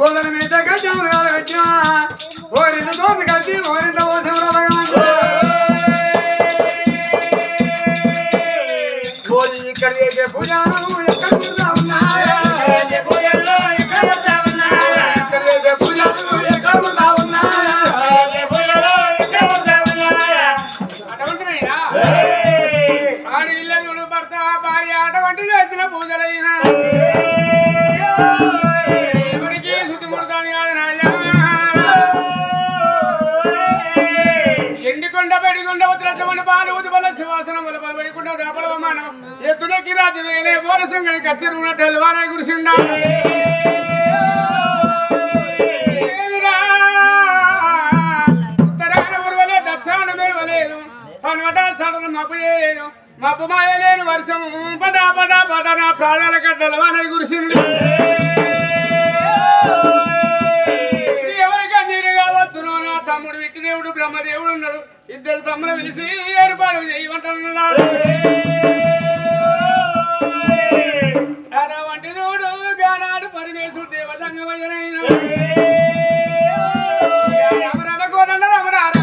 గోదల మీద గడ్డం వచ్చిన ఓరింటి తోట కలిసి ఓరింట ఓసం ఇక్కడ చేసే పూజలు ఎక్కడ ఉన్నాయా ఇక్కడ చేసే పూజలు ఎక్కడ ఉన్నాయా ఆడి ఇల్లు భర్త భార్య అటువంటి చేసిన పూజలైనా ఎవరికి శుద్ధిముడతాను కాదు నాయన ఎండికొండ పెడికొండ ఉత్తరచమని పాలు ఉదిపల శివాసనం వల్ల పడికొండ దపలవమానం ఎత్తునకి రాజు వేలే పోరసంగని కచ్చిరు ఉన్నట్టు ఎల్వారాయి కురిసిండా ఉత్తరాయణ ఉరవలే దక్షిణమే వలేను పనవట సడన మబ్బు చేయలేను మబ్బు మాయలేను వర్షం పడా పడా పడా నా ప్రాణాల కట్టలవానై కురిసింది ఎవరికా నీరు కావచ్చును నా తమ్ముడు విష్ణుదేవుడు బ్రహ్మదేవుడు ఉన్నాడు ఇద్దరు తమ్ముడు పిలిచి ఏర్పాటు చేయమంటున్నాడు వంటి చూడు గానాడు పరమేశ్వరు దేవతంగమయ్యనైన రామ రామ కోదండ రామ రామ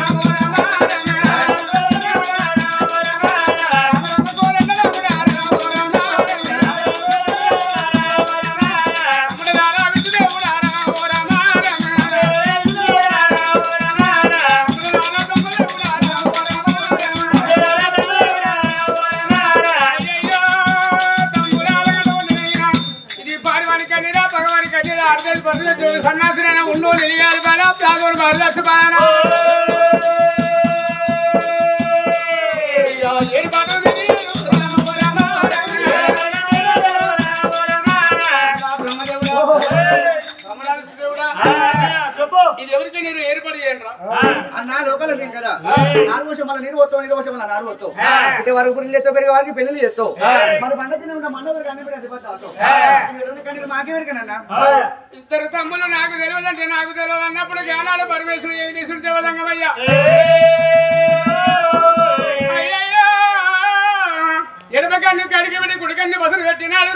సన్నాసిన ఉండు నిలియాలి బాగా ప్రాగోరు బాధ బాగా ఇది ఎవరికి నేను ఏర్పాటు చేయండి అన్న లోకల శంకర నారు పోసం మళ్ళీ నీరు పోతావు నీరు పోసం నారు పోతావు అంటే వారి గురించి చేస్తావు పెరిగే వారికి పెళ్లి చేస్తావు మరి పండుగ మండలు కన్నీ మాకే పెరిగానన్నా ఇద్దరు తమ్ములు నాకు తెలియదంటే నాకు తెలియదు అన్నప్పుడు జ్ఞానాలు పరమేశ్వరు ఏమి తీసుకుని దేవదంగమయ్యా ఎడమ కన్ను కడిగి పెట్టి కుడికన్ని బసలు పెట్టినాడు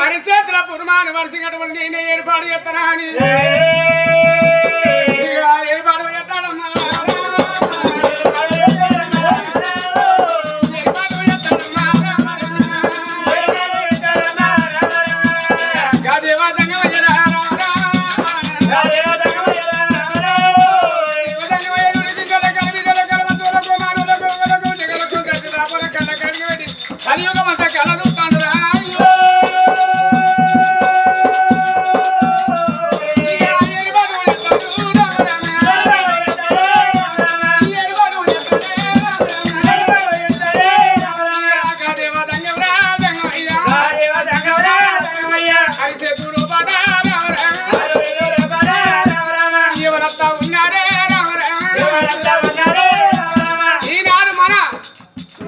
అరిచేతుల పురుమాను వరుసగటువంటి నేనే ఏర్పాటు చేస్తానా అని ఏర్పాటు చేస్తాడమ్మా కలియుగమంతా కలదుతాడు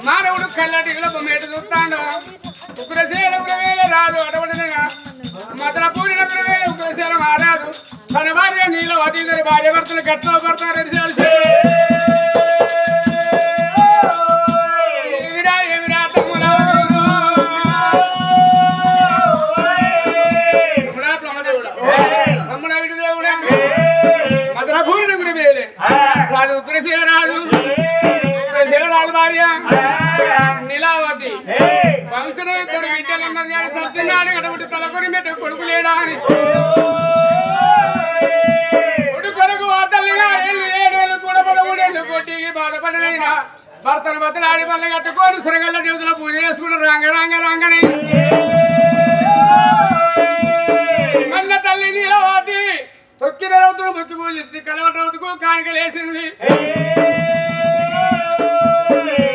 మానవుడు కళ్ళటిలో బొమ్మేట చూస్తాడు ఉగ్రశీల ఉగ్రవేల రాదు అటువంటిగా మతల పూరిన ఉగ్రవేల ఉగ్రశీల మారాదు తన భార్య నీలో అతీందరి భార్య భర్తలు గట్లో పడతారు ఏమిరా ఏమిరా తమ్ముడా తమ్ముడా విడి దేవుడా మతల పూరిన ఉగ్రవేలే రాదు ఉగ్రశీల రాదు భార్య నీలావతి వంశుడు ఇద్దరు బిడ్డలున్నది అని సత్యనాడు అటువంటి తలకొని మెట్ట కొడుకు లేడా అని కొడుకు కొరకు వార్తలుగా 7 ఏళ్ళు కూడా 13 కోటికి బాధపడలేనా భర్తను బతలాడి పనులు కట్టుకోని సురగల్ల దేవతల పూజ చేసుకుంటూ రాంగనే అన్న తల్లి నీలావతి తొక్కిన రౌతును బొక్కి పూజిస్తే కలవట రౌతుకు కానికలేసింది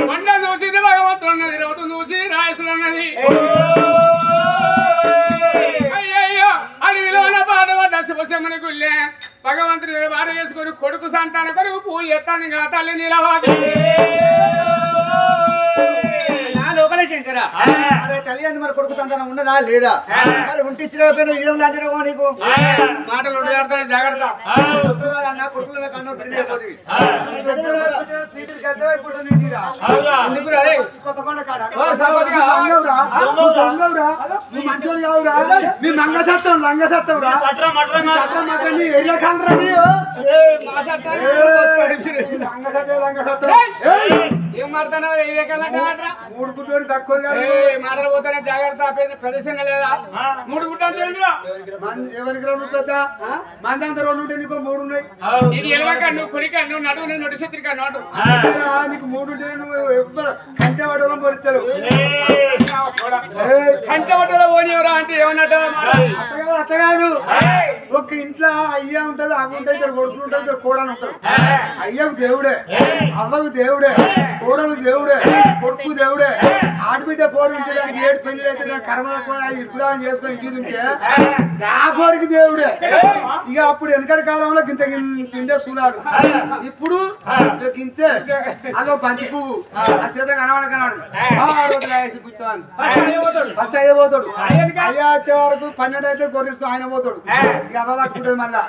కొండ చూసింది భగవంతుడు ఉన్నది రౌతు చూసి రాయసులు ఉన్నది అయ్యయ్యో అడవిలోన పాడబడ్డ శివశమ్మని గుళ్ళే భగవంతుడు వారు వేసుకొని కొడుకు సంతాన కొడుకు పూజ ఎత్తాను తల్లి నీలవాది లోపల శంకర అరే తల్లి అంది మరి కొడుకు సంతానం ఉన్నదా లేదా మరి ఉంటిచ్చిపోయిన ఇదేం లాంటినో నీకు మాటలు జాగ్రత్త అన్న కొడుకుల కన్నా పెళ్లి అయిపోతుంది మీ మంగ సత్తం లంగ సత్తం ఏం మాట్లాడుతున్నావు మూడు గుడ్డోడు తక్కువ మాటలు పోతానే జాగ్రత్త ప్రదేశంగా లేదా మూడు గుడ్డ ఎవరికి రెండు పెద్ద మంది అంతా రెండు ఉంటే నీకు మూడు ఉన్నాయి ఇది ఎలవక నువ్వు కుడిక నువ్వు నడువు నేను నడు శత్రిక నోటు నీకు మూడు ఉంటే నువ్వు ఎవ్వరు కంచె పడడం పొరుస్తారు కంచె పట్టలో పోనివరా అంటే ఏమన్నట్టు అత్తగాదు ఒక ఇంట్లో అయ్య ఉంటది అవ్వ ఉంటాయి ఇద్దరు కొడుకులు ఉంటాయి ఇద్దరు కోడలు ఉంటారు అయ్యకు దేవుడే అవ్వకు దేవుడే కోడలు దేవుడే కొడుకు దేవుడే ఆడబిడ్డ పోరు ఉంటే దానికి ఏడు పెళ్లి అయితే దానికి కర్మ తక్కువ ఇప్పుదామని చేసుకొని ఇంటి ఉంటే ఆ పోరికి దేవుడే ఇక అప్పుడు వెనకటి కాలంలో గింత కిందే చూడాలి ఇప్పుడు గింతే అదో బంతి పువ్వు ఆ చేత కనబడి కూర్చోవాలి ఫస్ట్ అయ్యే పోతాడు అయ్యా వచ్చే వరకు 12 అయితే గొర్రెసుకు ఆయన పోతాడు ఇక అవ్వ పట్టుకుంటుంది మళ్ళా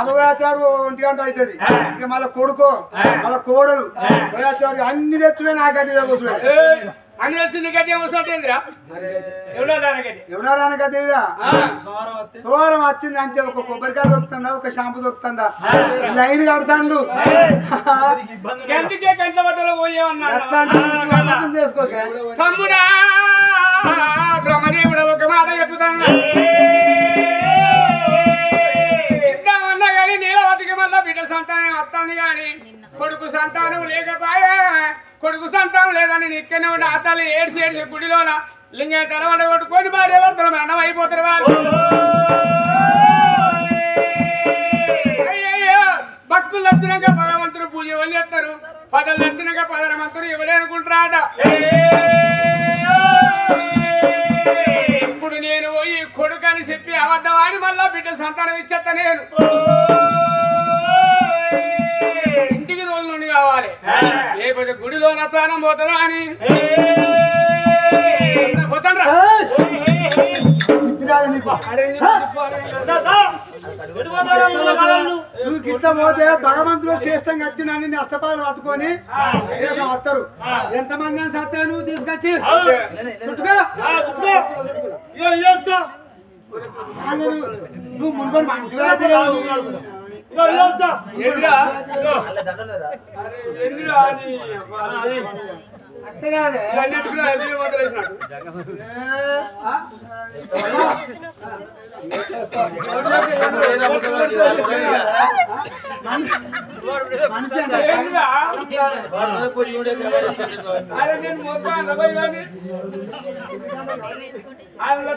అవ్వగారు 1 గంట అవుతుంది ఇక మళ్ళీ కొడుకో మళ్ళీ కోడలు పోయేవారు అన్ని తెచ్చుడే నాకు అది కూర్చున్నాడు అన్ని వచ్చింది గడ్డి వస్తుంటేంద్రా ఎవడారాని గదేదా సోరం వచ్చింది అంటే ఒక కొబ్బరికాయ దొరుకుతుందా ఒక షాంపూ దొరుకుతుందా లైన్ కడతాండు గంటికే కంట బట్టలో పోయేవన్నా చేసుకోక తమ్ముడా బ్రహ్మదేవుడు ఒక మాట చెప్తాను ఇద్దామన్నా కానీ నీలవతికి మళ్ళా బిడ్డ సంతానం వస్తుంది కానీ కొడుకు సంతానం లేకపోయా కొడుకు సంతానం లేదని నిక్కనే ఉండి అతలు ఏడ్చి గుడిలోన లింగ తెరవడ కొట్టుకొని భార్య భర్తలు మరణం అయిపోతారు వాళ్ళు అయ్యయ్యో భక్తులు నచ్చినాక భగవంతుడు పూజ వాళ్ళు చేస్తారు పదలు నచ్చినాక పదరమంతుడు ఎవడే అనుకుంటారాట ఇప్పుడు నేను పోయి కొడుకు అని చెప్పి అబద్ధవాడి మళ్ళా బిడ్డ సంతానం ఇచ్చేస్తా నేను ఇంటికి రోజు నుండి కావాలి లేకపోతే గుడిలో నా ప్రాణం పోతుందా అని పోతాను నువ్వు గిట్ట పోతే భగవంతుడు శ్రేష్టంగా వచ్చి నన్ను అష్టపాలు పట్టుకొని వస్తారు ఎంతమంది సత్తా నువ్వు తీసుకొచ్చి నువ్వు మునుకొని మంచిగా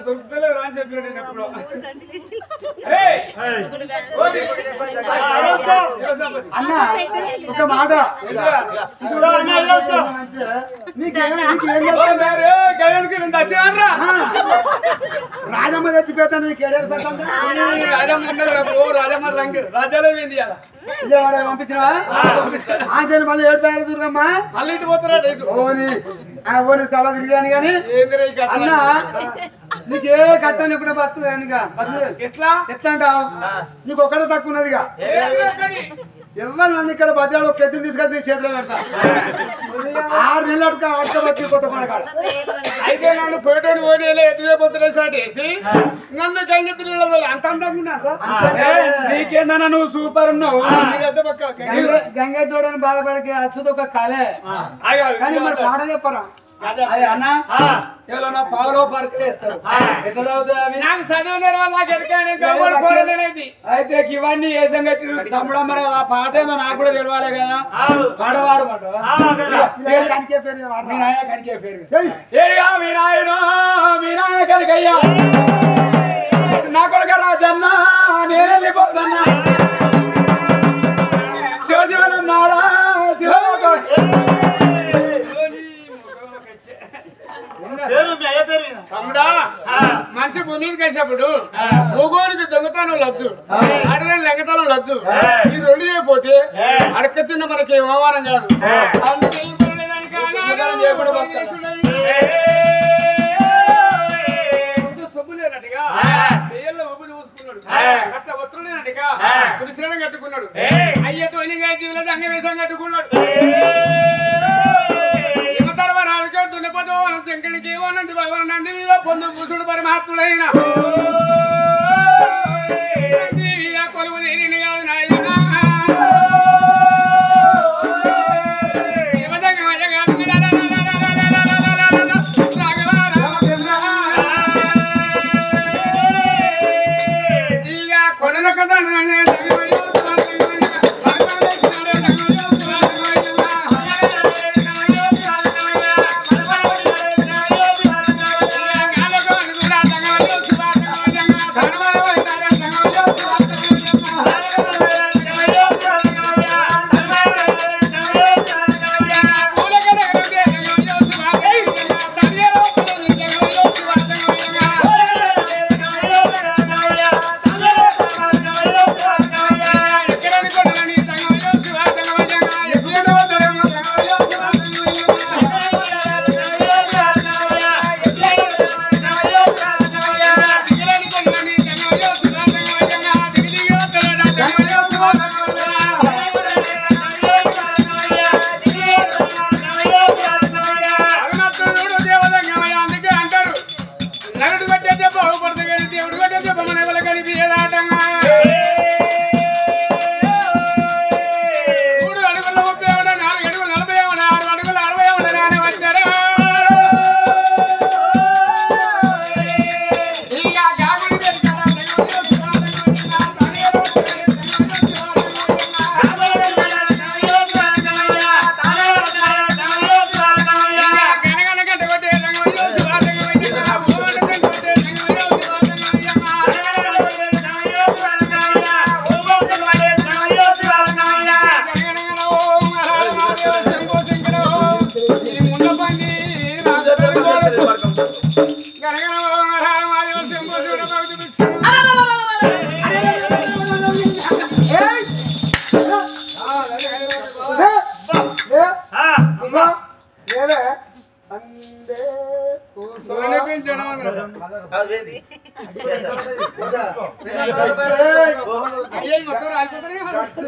దొరుకుతలేదు అని చెప్పినప్పుడు అన్న ఒక మాట రాజమ్మ తెచ్చి పెడతాను రాజమ్మ రాజ్యాలో పంపించినవా ఆంజలి మళ్ళీ 7 పేరు దుర్గమ్మ మళ్ళీ ఇటు పోతారా ఓని ఓని సలా తిరిగాను కానీ అన్న నీకే కట్టాను ఇప్పుడు బతు ఎట్లా అంటావు నీకు ఒకటే తక్కువ ఉన్నదిగా ఎవరు నన్ను ఇక్కడ బజారు ఒక ఎత్తులు తీసుకొచ్చి చేతిలో పెడతా 6 నెలలు అడకబట్టి కొత్త పడకాడ అయితే నన్ను పేటోని ఓడిలో ఎత్తుపోతున్నా స్టార్ట్ చేసి నన్ను కలిసి పిల్లలు అంత నీకేందన్నా నువ్వు సూపర్ ఉన్నావు గంగ చూడని బాధపడికి అచ్చుది ఒక కళే కానీ మరి పాట చెప్పరా అన్న పావులో నాకు చదివిన అయితే ఇవన్నీ ఏ సంగతి తమ్ముడు మరి ఆ పాట ఏదో నాకు కూడా తెలియాలి కదా పాడవాడు మీనాయన కనుకయ్యా నా కొడుక రాజన్న నేను వెళ్ళిపోతున్నా శివశివనున్నాడా శివ తమ్ముడా మనిషి భూమికి వేసినప్పుడు భూగోళికి దొంగతనం లచ్చు ఆడని లెంగతనం లచ్చు ఈ 2 అయిపోతే అడక తిన్న మనకి అవమానం కాదు సొబ్బులేనట్టుగా పేర్లో ఒబ్బులు చూసుకున్నాడు అట్ట వస్త్రులేనట్టుగా తులసిరడం కట్టుకున్నాడు అయ్యతో జీవుల దంగ వేషం కట్టుకున్నాడు యువతరవరాజుకే దున్నపదో శంకరికి నంది భగవాన్ నంది పొందు పురుషుడు పరమాత్ముడైన కొలువు నేరిని కాదు నాయన కొడన కదా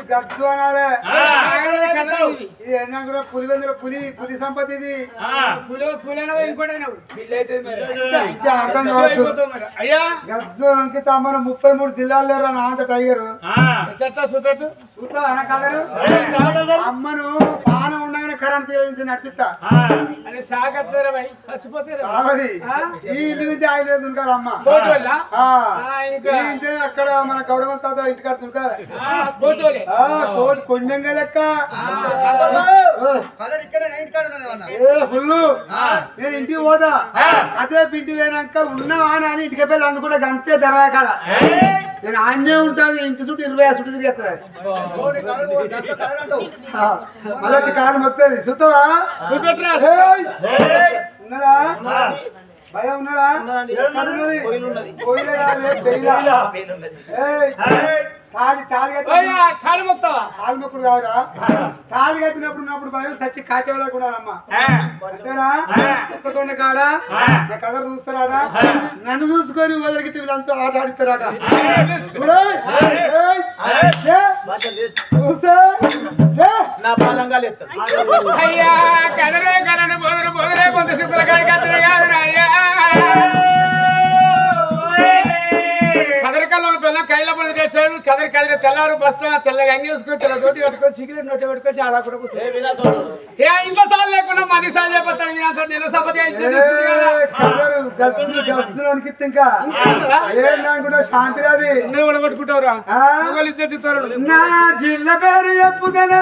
గద్దు అనాలే పులి పులి సంపత్తి ఇది గద్దు అంకిత అమ్మను 33 జిల్లాలు లేరు నాంత టైగర్ అమ్మను పానం ఉండగానే కరెంట్ నడిపిస్తా చచ్చిపోతే ఈ ఇల్లు విద్య ఆయన దుంకారు అమ్మ అక్కడ మన గౌడమంత ఇంటికాడ దుంకారు కొండంగా లెక్క ఫుల్ నేను ఇంటికి పోదా అదే పిండి పోయినాక ఉన్నావా అని ఇంటికి వెళ్ళి అందు కూడా గంతే దర్వా కాడ నేను ఆన్నే ఉంటుంది ఇంటి చుట్టూ 20 చుట్టూ తిరిగేస్తుంది మళ్ళీ కారు మొక్కుతుంది చూస్తావా ఉన్నదా భయం ఉన్నదా తాళి మొక్కుడు కాదురా తాళి కట్టినప్పుడు భయం సచ్చి కాటేవాళ్ళకున్నారమ్మా అంతేనా కొత్తకొండ కాడ నా కథ చూస్తారా నన్ను చూసుకొని వదిలిగిట్టి వీళ్ళంతా ఆట ఆడిస్తారట నా బలంగా లేదు కదరికల్లో పిల్ల కైల పడి చేశాడు కదరి కదిరి తెల్లారు బస్తా తెల్లగా అంగి వేసుకొని తెల్ల తోటి పెట్టుకొని సిగరెట్ నోటి పెట్టుకొని అలా కూడా ఇంట్లో సార్లు లేకుండా 10 సార్లు అయిపోతాడు నెల సభ ఇంకా ఏమనుకుంటా శాంతి అది నువ్వు కూడా కొట్టుకుంటావురా నా జిల్ల పేరు చెప్పుదనే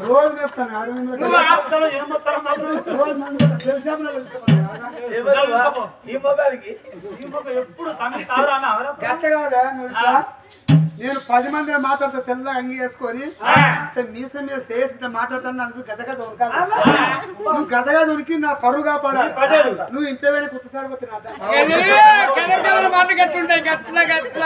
రోజు చెప్తాను నేను 10 మందిని మాట్లాడితే తెల్లగా అంగి వేసుకొని మీసం మీద చేసి మాట్లాడతాను నన్ను గదగా దొరకాలి నువ్వు గదగా దొరికి నా పరువు కాపాడాలి నువ్వు ఇంత వేరే కుత్త సాడిపోతే మాట గట్టుంటాయి గట్ల గట్ల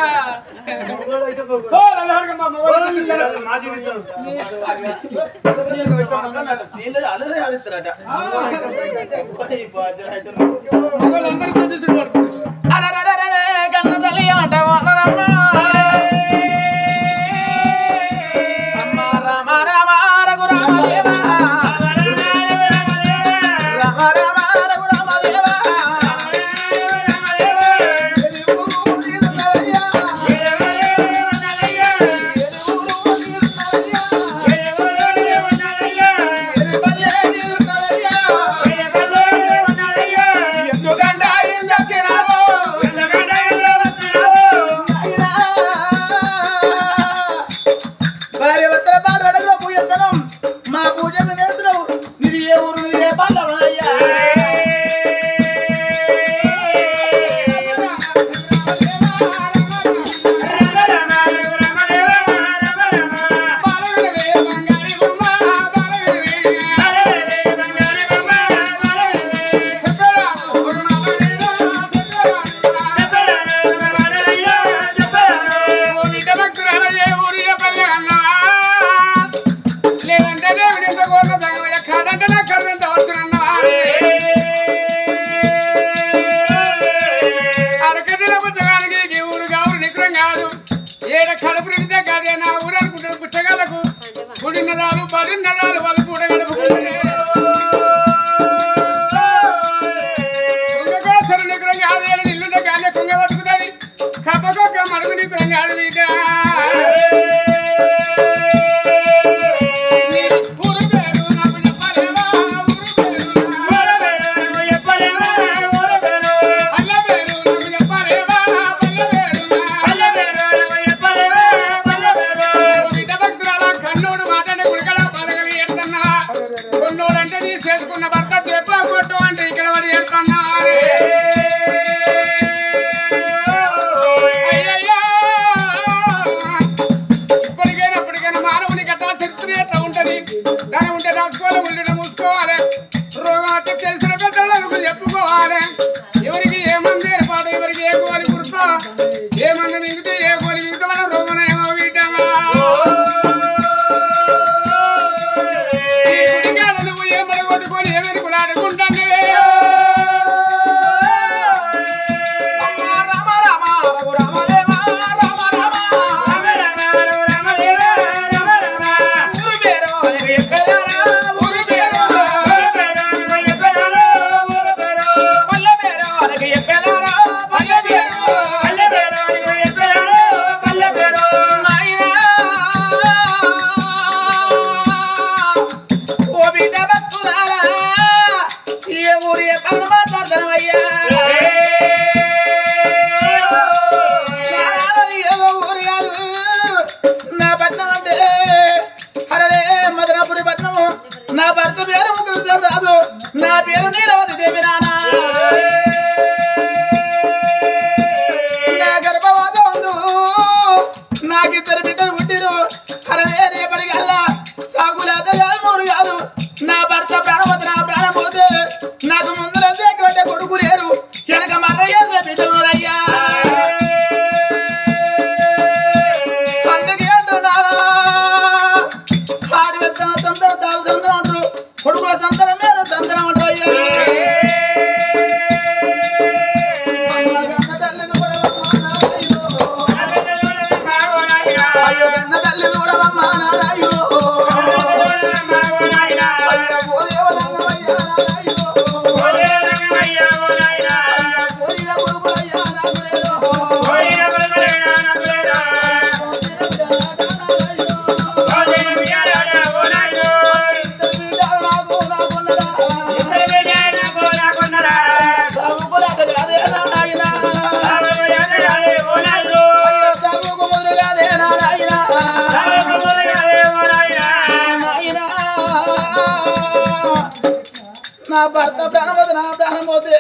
నా భర్త ప్రాణమోదు నా ప్రాణమోతే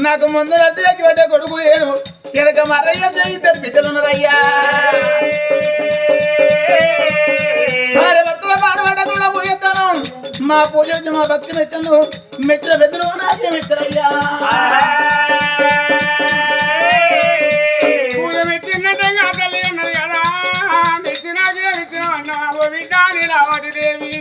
నాకు ముందు పెట్టే కొడుకు లేడు వెనక మర్రయ్య ఇద్దరు బిడ్డలు ఉన్నారయ్యా మా పూజ మా భక్తి మెచ్చను మెచ్చిన పెద్దలు నాకే మెచ్చరయ్యా పూజ మెచ్చినట్టుగా తల్లి అన్నది కదా మెచ్చినాకే మెచ్చిన అన్నావు బిడ్డ నీలావతి దేవి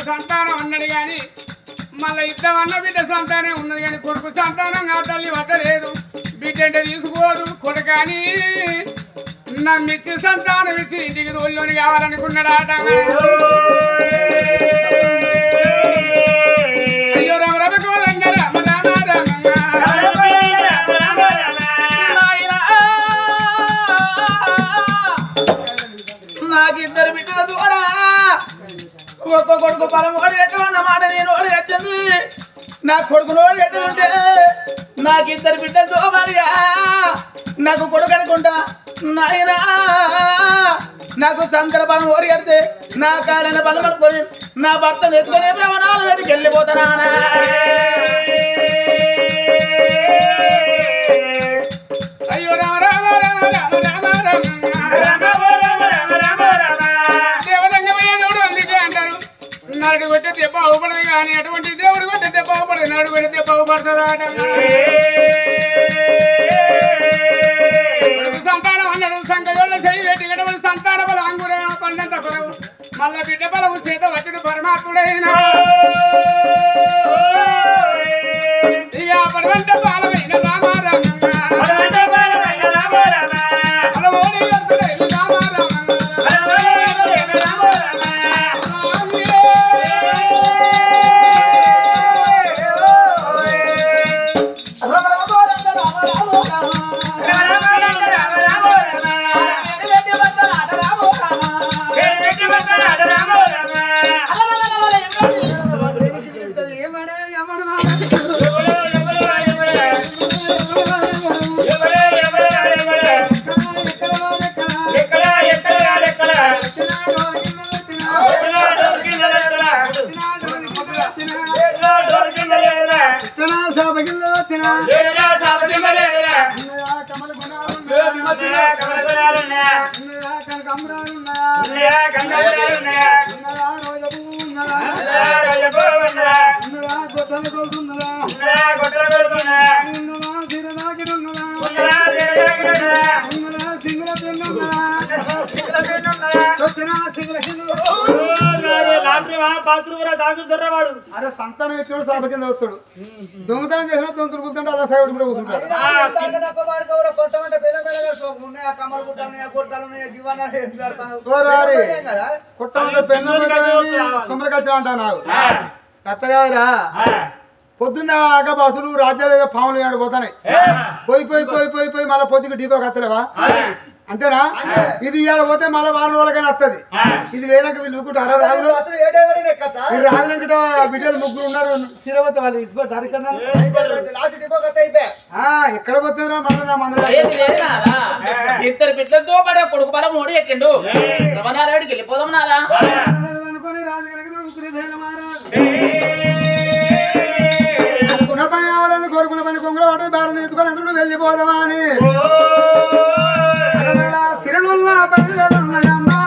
సంతానం అన్నది కానీ మళ్ళీ ఇద్దామన్న బిడ్డ సంతానం ఉన్నది కానీ కొడుకు సంతానం ఆ తల్లి వద్దలేదు బిడ్డ అంటే తీసుకోదు కొడుకని నమ్మిచ్చి సంతానం ఇచ్చి ఇంటికి రోజులోని కావాలనుకున్నాడాట అయ్యో రామ రమ గోరంగ రామ రామ నాకిద్దరు బిడ్డల ద్వారా ఒక్క కొడుకు పొలం ఓడి ఎట్టమన్న మాట నేను ఓడి వచ్చింది నా కొడుకు నోడి ఎట్టుంటే నాకిద్దరు బిడ్డలతో భార్యా నాకు కొడుకు అనుకుంటా నాయనా నాకు సంతల పొలం ఓడి కడితే నా కాలైన పొలం అనుకొని నా భర్త నేర్చుకునే ప్రమాణాలు వెతికి వెళ్ళిపోతానా అయ్యో రామ రామ రామ రామ రామ నరుడు కొట్టే దెబ్బ అవపడదు కానీ అటువంటి దేవుడు కొట్టే బాగుపడదు నరుడు కొడితే బాగుపడుతుందాట సంతానం అన్నాడు సంకటోళ్ళ చేయి పెట్టి ఎటువంటి సంతాన బలం అంగుర పండంత బలవు మళ్ళా బిడ్డ బలము చేత వచ్చుడు పరమాత్ముడైనా ఇక పరమంట బాలమైన రామారామ అరే సంతానం ఎత్తుడు సభ కింద వస్తాడు దొంగతనం చేసిన దొంగతులు కూర్చుంటే అలా సైడ్ కూడా కూర్చుంటారు కొట్టమంటే పెన్ను సొమ్మలకచ్చా అంటా నాకు కట్టగారా పొద్దున్న బస్సులు రాజ్యాలు ఏదో పాములు ఆడిపోతాయి పోయి పోయి పోయి పోయి పోయి మళ్ళీ పొద్దుకి డీపో కత్తలేవా అంతేనా ఇది ఇవాళ పోతే మళ్ళీ వారం రోజులకైనా వస్తుంది ఇది వేరేక వీళ్ళు ఊరుకుంటారా రావులు ఈ రావులంకట బిడ్డలు ముగ్గురు ఉన్నారు చిరవత వాళ్ళు ఇచ్చిపోతారు ఎక్కడ పోతుందిరా మళ్ళీ నా మందులు ఇద్దరు బిడ్డలతో పాటు కొడుకు బలం ఓడి ఎక్కిండు రమణారాయుడికి వెళ్ళిపోదాం నారా అనుకుని అనుకున్న పని కావాలని కోరుకున్న పని కొంగలు పడి భారత ఎత్తుకొని ఎందుకు వెళ్ళిపోదామా అని సిరలున్న పల్లెలున్నాయమ్మా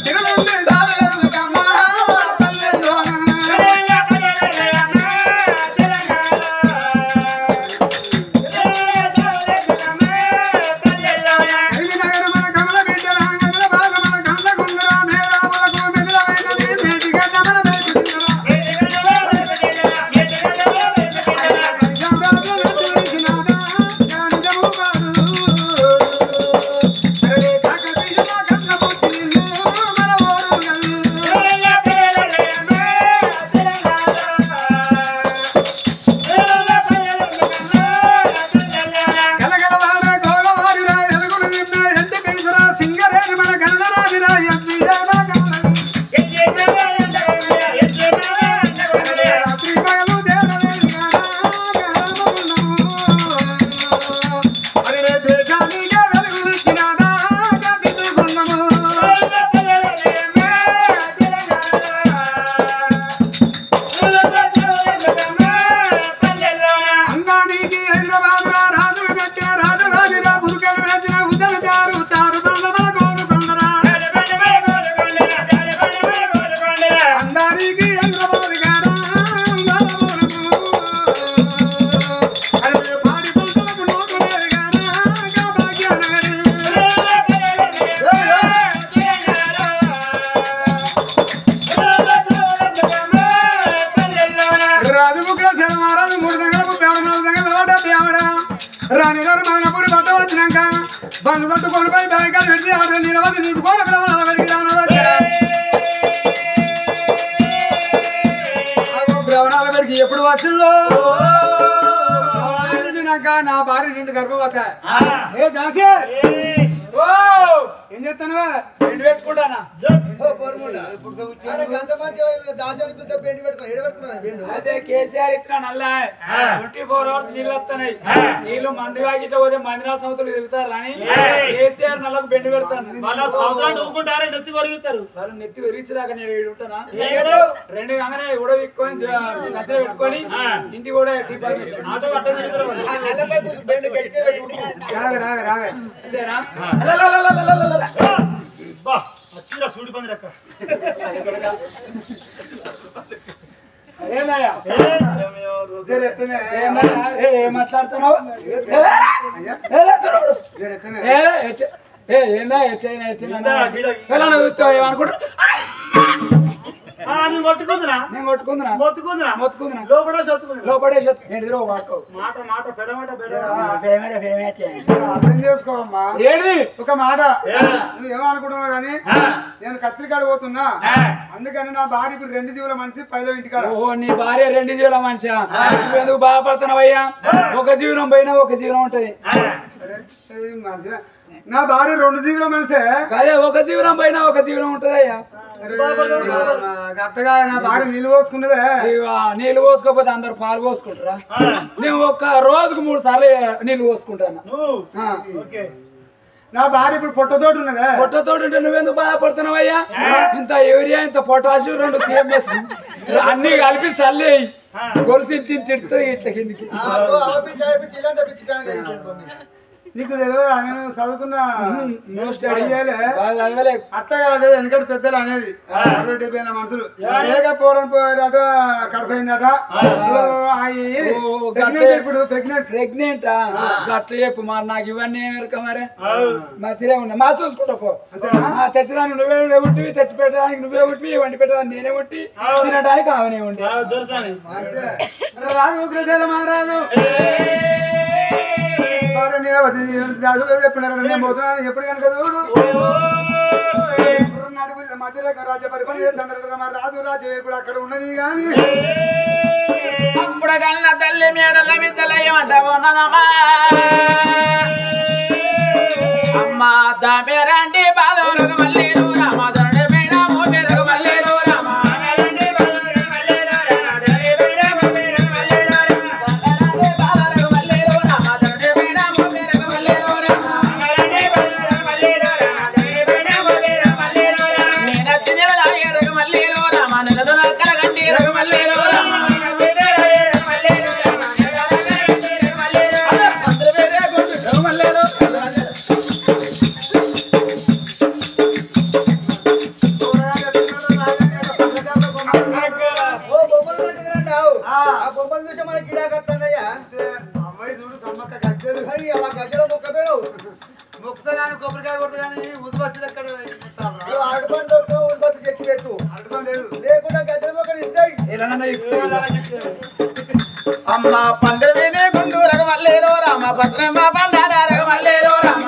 తెలంగాణ రాని మదనపూరి పట్ట వచ్చినాక బండ్లు కొట్టుకొని పోయి బ్యాగ్ పెట్టి ఆటలు నిలబడి తీసుకొని భ్రవణాల పెడికి ఎప్పుడు వచ్చిందో నా భార్య నిండు గర్భవత ఏ దాసి ఏం చేస్తాను పెట్టుకుంటానా అదే కేసీఆర్ ఇచ్చిన నల్ల 24 hours నీళ్ళు వస్తున్నాయి నీళ్ళు మంది వాగితే పోతే మందిరా సంవత్సరాలు తిరుగుతారు అని కేసీఆర్ నల్లకు బెండి పెడతాను నెత్తి కొరుగుతారు వాళ్ళు నెత్తి కొరిగించదాకా నేను ఉంటానా 2 గంగనే ఉడవిక్కొని సత్య పెట్టుకొని ఇంటి కూడా రావే రావే రావే మాట్లాడుతున్నావు ఏందా ఏమనుకుంటా నేను కొట్టుకుందినా లోపడే అర్థం చేసుకోవమ్మా ఏది ఒక మాట నువ్వు ఏమనుకుంటున్నావు కానీ నేను కత్తిరికాడ పోతున్నా అందుకని నా భార్య ఇప్పుడు 2 జీవుల మనిషి పైలో ఇంటికాడ. ఓహో నీ భార్య 2 జీవుల మనిషి ఎందుకు బాధపడుతున్నావయ్యా ఒక జీవనం పోయినా ఒక జీవనం ఉంటది నా భార్య 2 జీవుల మనిషే అదే ఒక జీవనం పైన ఒక జీవనం ఉంటదయ్యా గట్టగా నా భార్య నీళ్ళు పోసుకున్నదే నీళ్ళు పోసుకోకపోతే అందరు పాలు పోసుకుంటారా నేను ఒక్క రోజుకు 3 సార్లు నీళ్ళు పోసుకుంటాను నా భార్య ఇప్పుడు పొట్టతోటి ఉన్నదే పొట్టతోటి ఉంటే నువ్వెందుకు బాధపడుతున్నావయ్యా ఇంత యూరియా ఇంత పొటాషియం 2 CMS అన్ని కలిపి చల్లి గొలుసు తిడుతుంది ఇట్లా కిందికి నీకు తెలియదు నేను చదువుకున్న అట్లా కాదు వెనకటి పెద్దలు అనేది 60-70 మనుషులు పోరం పోయారట కడపోయిందట ఇప్పుడు ప్రెగ్నెంట్ అట్లా చెప్పు మరి నాకు ఇవన్నీ ఏమెరక మరి మంచిగా ఉన్నా మా చూసుకుంటా పో తెచ్చడానికి నువ్వే ఉంటివి తెచ్చి పెట్టడానికి నువ్వే ఉంటివి వండి పెట్టడానికి నేనే ఉంటి తినడానికి ఆమెనే ఉండి రాదు ఉగ్రసేన మహారాజు చెప్పినారు నేను పోతున్నాను ఎప్పుడు కనుక మధ్యలో రాజ్య పరిపాలన చేస్తాడు రాజు రాజ్యం ఇప్పుడు అక్కడ ఉన్నది కానీ అప్పుడు కన్నా తల్లి మేడల మిద్దలయ్యమంటావున్నదమ్మా అమ్మా దామేరండి బాధలకు మళ్ళీ రామాధరుడి మేడము పెరుగు మళ్ళీ ముక్తగాని కొబ్బరికాయ కొట్టగాని ఉద్బస్సులు ఎక్కడ లేకుండా గద్దెల మొక్కలు అమ్మ పండుగ గుండు రగమల్లేరో రామ భద్రమ్మ పండార రగమల్లేరో రామ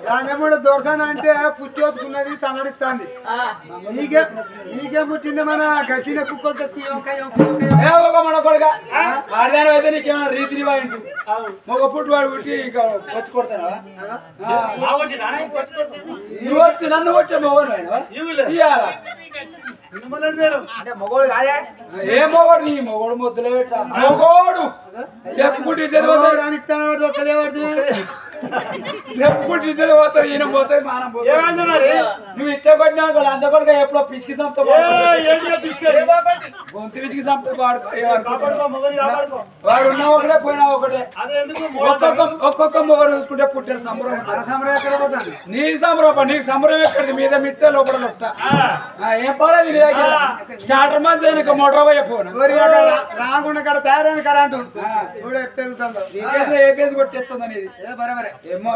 దానిమూడు దోర్సాన అంటే పుచ్చోతుకున్నది తనడిస్తాంది నీకే పుట్టింది మన గట్టిన కుక్క అయితే నీకేమన్నా రీతి రివాయింటు ఒక పుట్టు వాడు పుట్టి ఇక వచ్చి కొడతానా నువ్వు వచ్చి నన్ను వచ్చే మొగోడు అంటే మొగోడు కాదే ఏ మొగోడు నీ మొగోడు మొద్దులో పెట్టా మొగోడు చెప్పుకుంటే చెప్పుకుంటే ఇద్దరు పోతుంది ఈయన పోతుంది మానం పోతుంది నువ్వు ఇట్లా కొట్టినావు కదా అంత కొడుక ఎప్పుడో పిసికి సంపుతో గొంతు పిసికి సంపుతో వాడు ఉన్నా ఒకటే పోయినా ఒకటే ఒక్కొక్క మొగడు చూసుకుంటే పుట్టిన సంబరం నీ సంబరం నీకు సంబరం ఎక్కడిది మీద మిట్ట లోపల నొట్ట ఏం పడదు స్టార్టర్ మధ్య వెనక మోటార్ పోయిపోను రాకుండా కడ తయారైన కరెంటు ఏ పేజ్ కొట్టేస్తుంది అనేది ఏమో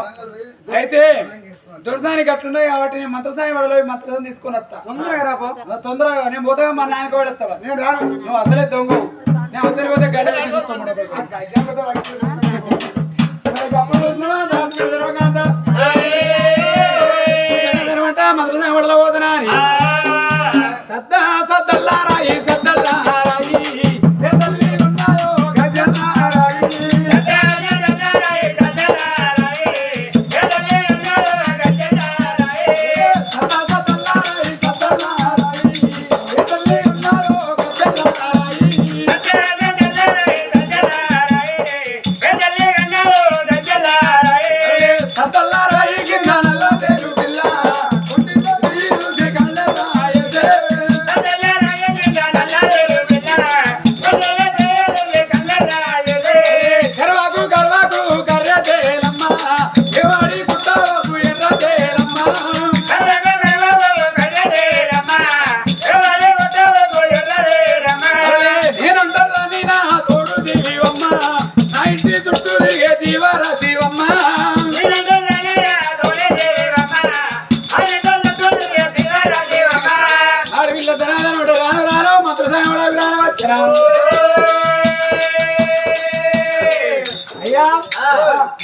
అయితే దొరసానికి అట్లున్నాయి కాబట్టి నేను మంత్రసాయి వాడలో మంత్రసాయం తీసుకొని వస్తా తొందరగా రాపో తొందరగా నేను పోతే మా నాయనకి వాడేస్తావా నువ్వు అసలే దొంగ నేను అసలు పోతే గడ్డ మంత్రసాయం వాడలో పోతున్నా సద్దా సద్దల్లారాయి సద్దల్లారాయి అయ్యా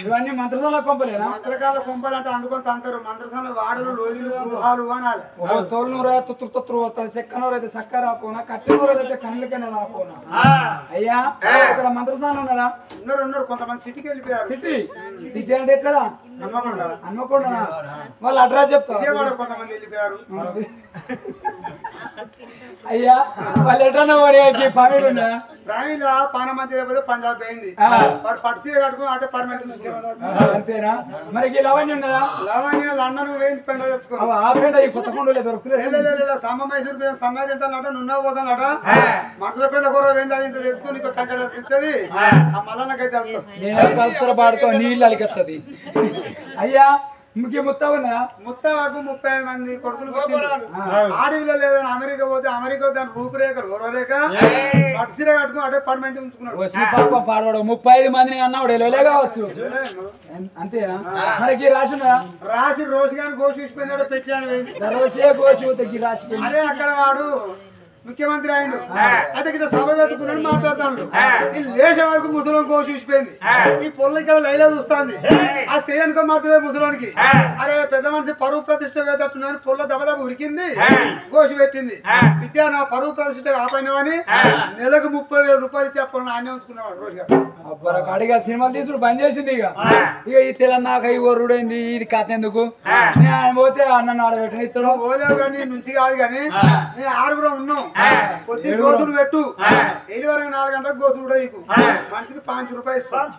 ఇవన్నీ మంత్రసాల కొంపలేనా మంత్రకాల కొంపలంటే అందుకొని తంటారు మంత్రసాల వాడలు రోజులు గృహాలు అనాలి తోలునూరు తుత్తు వస్తుంది చెక్కనూరు అయితే చక్క రాపోనా కట్టెనూరు అయితే కళ్ళకైనా రాపోనా అయ్యా ఇక్కడ మంత్రసాల ఉన్నారా ఉన్నారు కొంతమంది సిటీకి వెళ్ళిపోయారు సిటీ అంటే ఎక్కడ హన్మకొండ వాళ్ళు అడ్రస్ చెప్తారు కొంతమంది వెళ్ళిపోయారు అయ్యా వాళ్ళు ఎట్లా పనులు ఉన్నా ప్రాణిల పానమంది లేకపోతే పంజాబ్ పోయింది వాడు పట్టు సీర కట్టుకుని అంటే పర్మనెంట్ అంతేనా మరి లవణ్యం ఉన్నదా లవణ్యం లండన్ వేయించి పెండ తెచ్చుకో ఆ పెండ ఈ కొత్త కొండలే దొరుకుతుంది సమ్మ మైసూరు పోయి సన్న తింటానట నున్న పోతానట మనుషుల పెండ కూర వేయింది అది ఇంత తెచ్చుకొని ఇంకో కంకడ ఇస్తుంది ఆ మల్లన్నకైతే నేను కలుపుతారా పాడుకో నీళ్ళు అలికెత్తది అయ్యా ముత్తకు 35 మంది కొడుకులు ఆడవిలో లేదని అమెరికా పోతే అమెరికా దాని రూపురేఖలు ఓరరేఖ పట్టుసీర కట్టుకుని అటే పర్మనెంట్ ఉంచుకున్నాడు పాడవాడు 35 మందిని అన్నాడు కావచ్చు అంతేనా మనకి రాసి రోజు కానీ గోసి ఇచ్చిపోయిందో పెట్టాను రోజే గోసి రాసి అరే అక్కడ వాడు ముఖ్యమంత్రి అయిండు అయితే ఇక్కడ సభ పెట్టుకున్నాడు మాట్లాడుతాడు ఈ లేచే వరకు ముసలం కోసి చూసిపోయింది ఈ పొల్ల ఇక్కడ లైలా చూస్తుంది ఆ సేయనుకో మాట్లాడే ముసలానికి అరే పెద్ద మనిషి పరువు ప్రతిష్ట వేదట్టున్నాను పొల్ల దబదబ ఉరికింది కోసి పెట్టింది బిడ్డ నా పరువు ప్రతిష్ట ఆపైనవని నెలకు 30,000 రూపాయలు ఇచ్చి అప్పుడు నాణ్యం ఉంచుకున్నాడు రోజుగా అడిగా సినిమాలు తీసుడు బంద్ చేసింది ఇక ఈ తెలంగాణ ఈ ఒర్రుడైంది ఇది కథ ఎందుకు ఆయన పోతే అన్న ఆడబెట్టిన ఇస్తాడు పోలేవు కానీ నుంచి కాదు కానీ నేను 6 ఉన్నాం కొద్ది గోతులు పెట్టు వెళ్ళి వరకు 4 గంటలకు గోతులు కూడా నీకు మనిషికి 5 రూపాయలు ఇస్తాను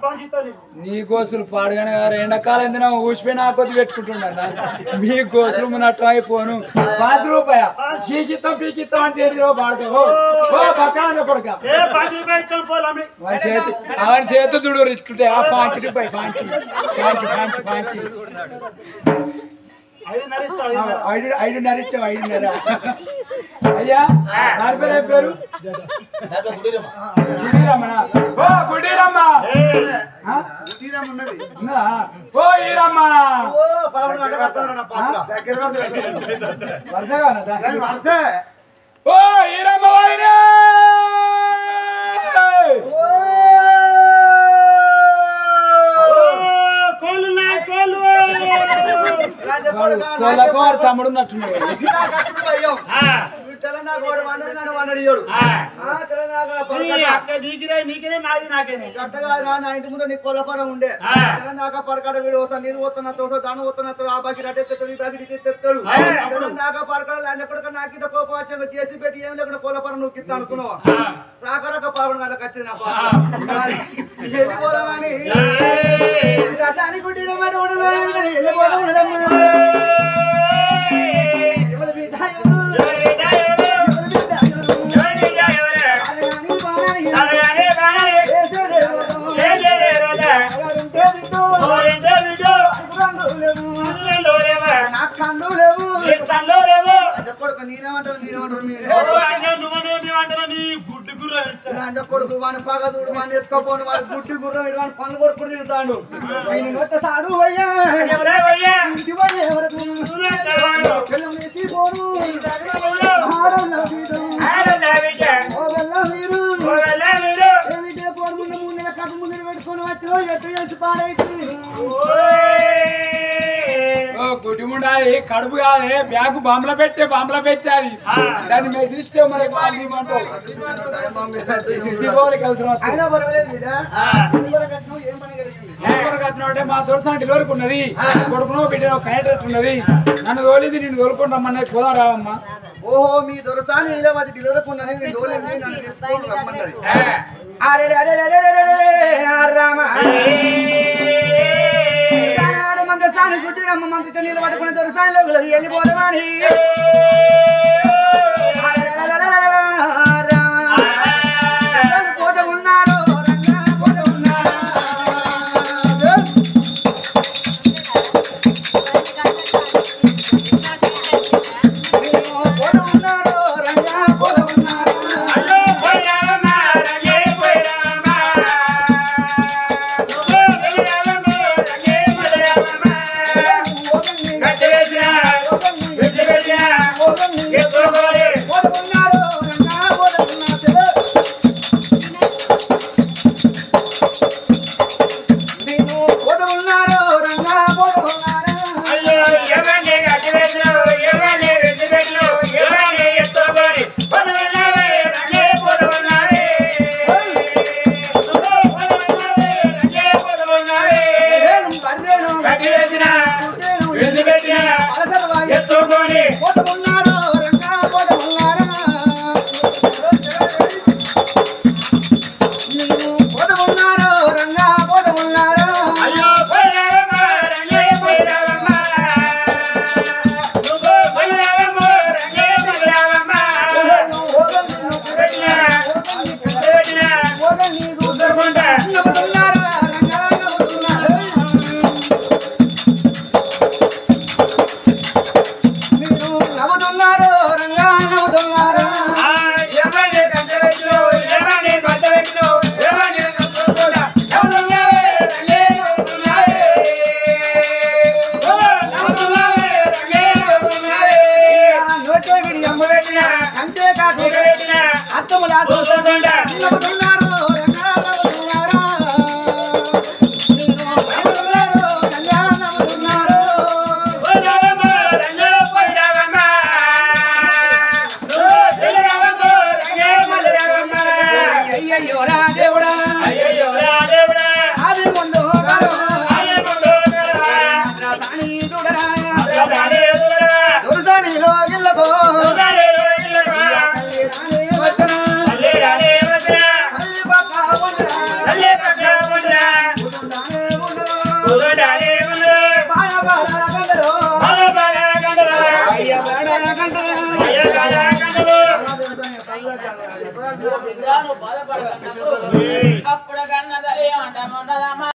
నీ గోసులు పాడుగానే ఎండాకాలం ఎందుకు ఊసిపోయి కొద్ది పెట్టుకుంటున్నా మీ గోసులు మున్నట్టు అయిపోను 5 రూపాయ పీకిత్తం అంటే పాడుకో పడక అవన్ చేతు చూడు ఇట్లుంటే ఆ 5 రూపాయి 5 5 అయ్యా దాని పేరు ఏం పేరు ఓ ఈరమ్మ ఓ ఈరమ్మ కోళ్ళకోరు తమ్ముడు నట్టున్నాడు నా ఇంటి ముందు నీ కొలపరం ఉండే తెలంగాణ పరకాడ వీడు వస్తా నీరు పోతున్నా దాని పోతున్నా ఆ బాకి అటెత్తాడు ఈ బాకి తెస్తాడు తెలంగాణ పరకాడ ఎప్పటికీ నాకు ఇంత కోపం వచ్చాక చేసి పెట్టి ఏం లేకుండా కొలపరం నువ్వు కిత్తా అనుకున్నావా రాకరక పాపం కనుక వచ్చింది వెళ్ళిపోదామని కొడుకు వాని పగదుడు వాని ఎత్తుకపోను వాని గుడ్డి గుర్రం వాని పనులు కొడుకుని తింటాడు సాడు అయ్యా పెట్టుకొని వచ్చి ఎట్టు చేసి పాడైతుంది కుటుంబ కడుపు కాదే బ్యాగు బాంబులో పెట్టాలి దాన్ని మెసేజ్ ఇస్తే మనకి మా దొరసాని డెలివరీ ఉన్నది కొడుకునో బిడ్డనో కనెక్ట్ ఉన్నది నన్ను తోలింది నేను తోలుకుంటామన్నది పోదాం రావమ్మా ఓహో మీ దొరసాని డెలివరీ ఉన్నది నేను తోలింది నన్ను తీసుకొని రమ్మన్నది మందసాని గుడ్డిరమ్మ మంత్రితో నీళ్ళు పట్టుకుని దొరసానిలో వెళ్ళిపోదామని పోతే ఉన్నాడు పోతే ఉన్నాడు రంగా పోతే ఉన్నాడు బాధపడ